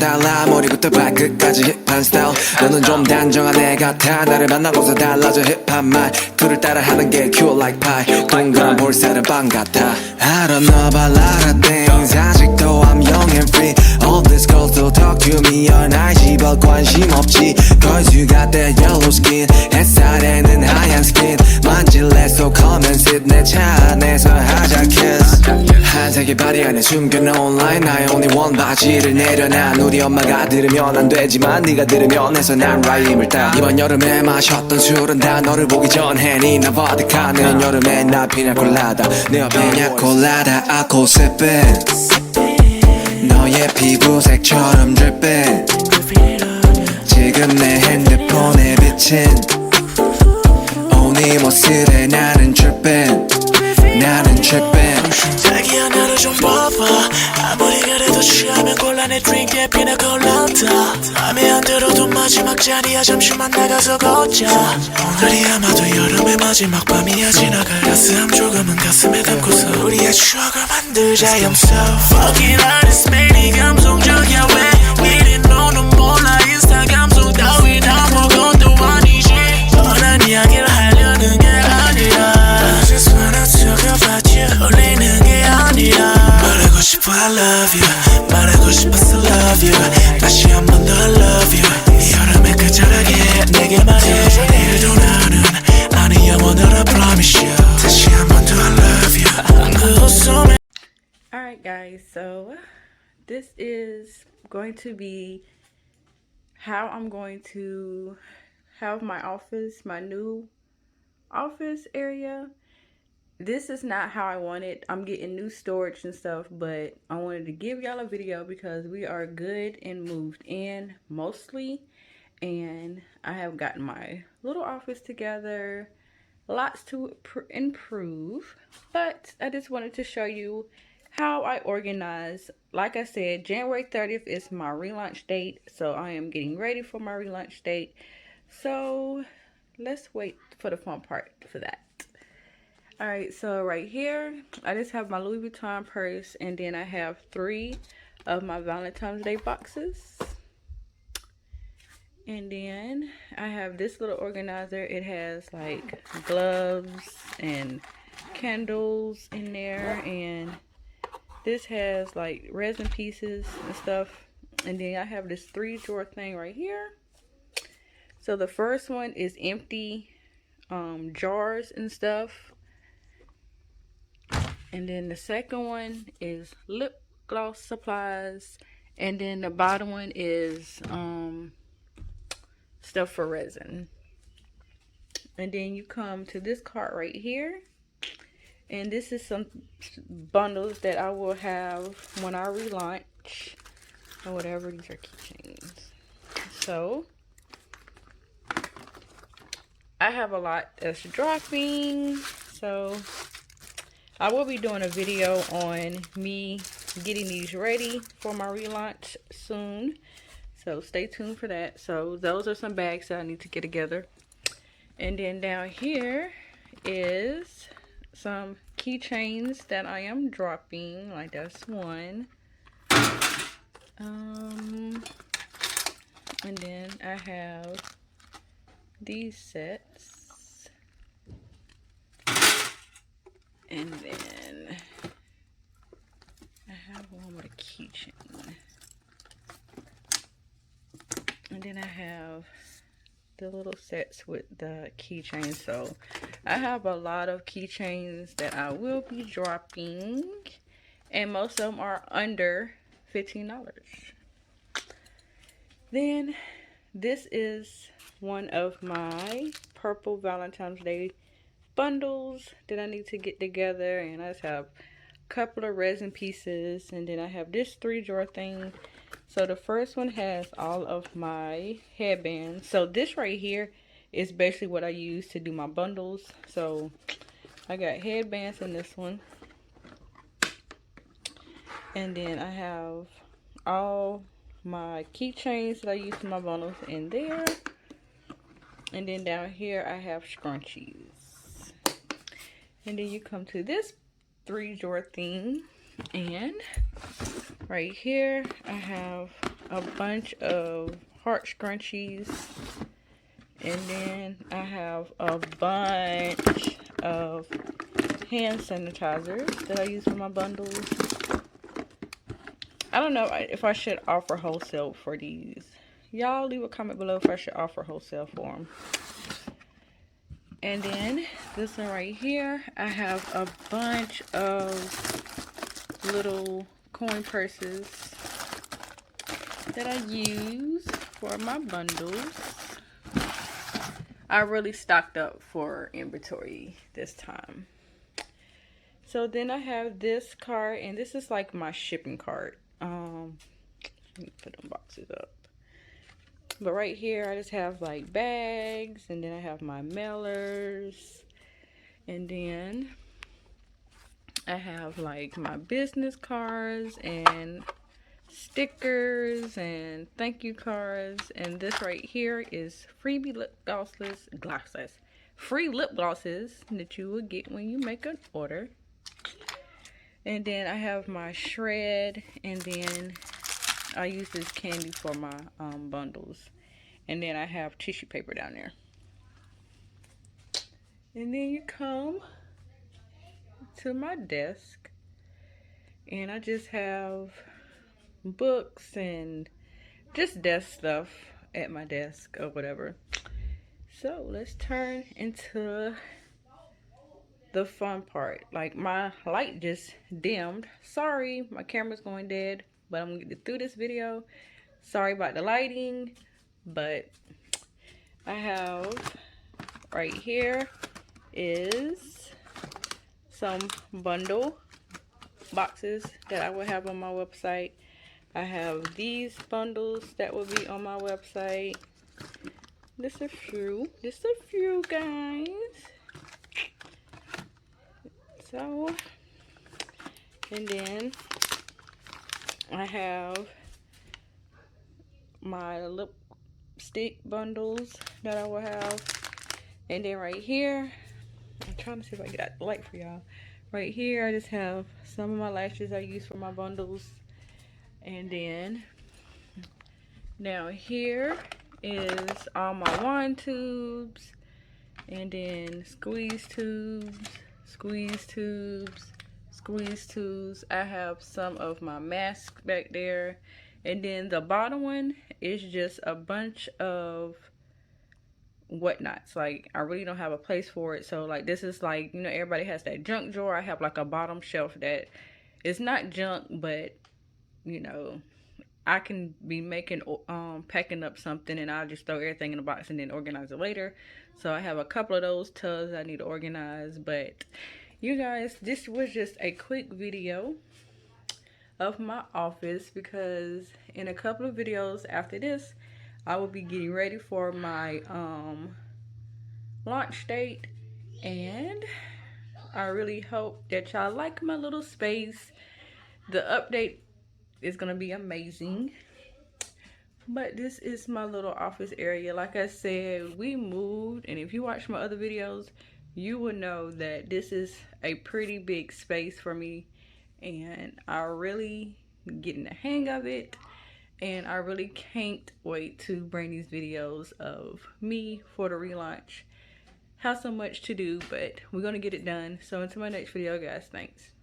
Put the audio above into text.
달라 머리부터 발끝까지 힙한 스타일 너는 좀 단정한 애 같아 나를 만나고서 달라져 힙한 말투를 따라하는 게 cute like pie 동그란 볼살은 빵 같아 I don't know about a lot of things 아직도 I'm young and free All these girls don't talk to me all night 씨발 관심 없지 Cause you got that yellow skin 햇살에는 하얀 skin 만질래 so come and sit 내 차 안에서 하자 kiss 한색의 바디 안에 숨겨놓은 line I only want 바지를 내려놔 우리 엄마가 들으면 안 되지만 네가 들으면 해서 난 라임을 따 이번 여름에 마셨던 술은 다 너를 보기 전에 니나 버드카 내년 여름에 나 피냐콜라다 내 옆에 냐콜라다 I go sippin' 너의 피부색처럼 drippin' 지금 내 핸드폰에 비친 오니 모습에 나는 trippin' 나는 trippin' 자기야 나를 좀 봐봐 아무리 그래도 취하면 곤란해 드링크에 피나콜라다 맘에 안 들어도 마지막 잔이야 잠시만 나가서 걷자 오늘이 아마도 여름의 마지막 밤이야 지나갈 가스함 조금은 가슴에 담고서 우리의 추억을 만들자 I'm so fucking honest 매일 감성적이야 왜 이리 너는 몰라 인스타 감성 따윈 아무것도 아니지 뻔한 이야기를 하려는 게 아니라 I just wanna talk about you 울리는 게 아니라 말하고 싶어 I love you 말하고 싶어서 love you 다시 한 번 더 I love you 이 여름에 그 자락에 내게 말해 내일도 나는 아니 영원으로 I promise you 다시 한 번 더 I love you 그 웃음에 Alright guys, so this is going to be how I'm going to have my office, my new office area. This is not how I want it. I'm getting new storage and stuff, but I wanted to give y'all a video because we are good and moved in mostly, and I have gotten my little office together. Lots to improve, but I just wanted to show you how I organize. Like I said, January 30th is my relaunch date, so I am getting ready for my relaunch date. So let's wait for the fun part for that. All right, so right here I just have my Louis Vuitton purse, and then I have 3 of my Valentine's Day boxes, and then I have this little organizer. It has like gloves and candles in there, and this has like resin pieces and stuff, and then I have this 3-drawer thing right here. So the first one is empty jars and stuff, and then the second one is lip gloss supplies, and then the bottom one is stuff for resin. And then you come to this cart right here, and this is some bundles that I will have when I relaunch or whatever. These are keychains. So I have a lot that's dropping, so I will be doing a video on me getting these ready for my relaunch soon, so stay tuned for that. So those are some bags that I need to get together. And then down here is some keychains that I am dropping. Like that's one. And then I have these sets, and then I have one with a keychain, and then I have the little sets with the keychains. So I have a lot of keychains that I will be dropping, and most of them are under $15. Then this is one of my purple Valentine's Day bundles that I need to get together, and I just have a couple of resin pieces, and then I have this 3-drawer thing. So the first one has all of my headbands. So this right here is basically what I use to do my bundles. So I got headbands in this one, and then I have all my keychains that I use in my bundles in there. And then down here I have scrunchies. And then you come to this 3-drawer thing, and right here I have a bunch of heart scrunchies. And then I have a bunch of hand sanitizers that I use for my bundles. I don't know if I should offer wholesale for these. Y'all leave a comment below if I should offer wholesale for them. And then this one right here, I have a bunch of little coin purses that I use for my bundles. I really stocked up for inventory this time. So then I have this cart, and this is like my shipping cart. Let me put them boxes up. But right here, I just have like bags, and then I have my mailers, and then I have like my business cards and stickers and thank you cards. And this right here is freebie lip glosses, free lip glosses that you will get when you make an order. And then I have my shred, and then I use this candy for my bundles. And then I have tissue paper down there. And then you come to my desk, and I just have books and just desk stuff at my desk or whatever. So let's turn into the fun part. Like, my light just dimmed. Sorry, my camera's going dead, but I'm gonna get through this video. Sorry about the lighting, but I have right here is some bundle boxes that I will have on my website. I have these bundles that will be on my website. Just a few guys. So, and then I have my lipstick bundles that I will have. And then right here, I'm trying to see if I can get out the light for y'all. Right here, I just have some of my lashes I use for my bundles. And then down here is all my wand tubes, and then squeeze tubes. I have some of my masks back there. And then the bottom one is just a bunch of whatnots. Like, I really don't have a place for it. So like, this is like, you know, everybody has that junk drawer. I have like a bottom shelf that is not junk, but you know, I can be making packing up something, and I'll just throw everything in a box and then organize it later. So I have a couple of those tubs I need to organize. But you guys, this was just a quick video of my office, because in a couple of videos after this, I will be getting ready for my launch date. And I really hope that y'all like my little space. The update is gonna be amazing. But this is my little office area. Like I said, we moved, and if you watch my other videos, you will know that this is a pretty big space for me, and I really getting the hang of it. And I really can't wait to bring these videos of me for the relaunch. Have so much to do, but we're gonna get it done. So until my next video, guys, thanks.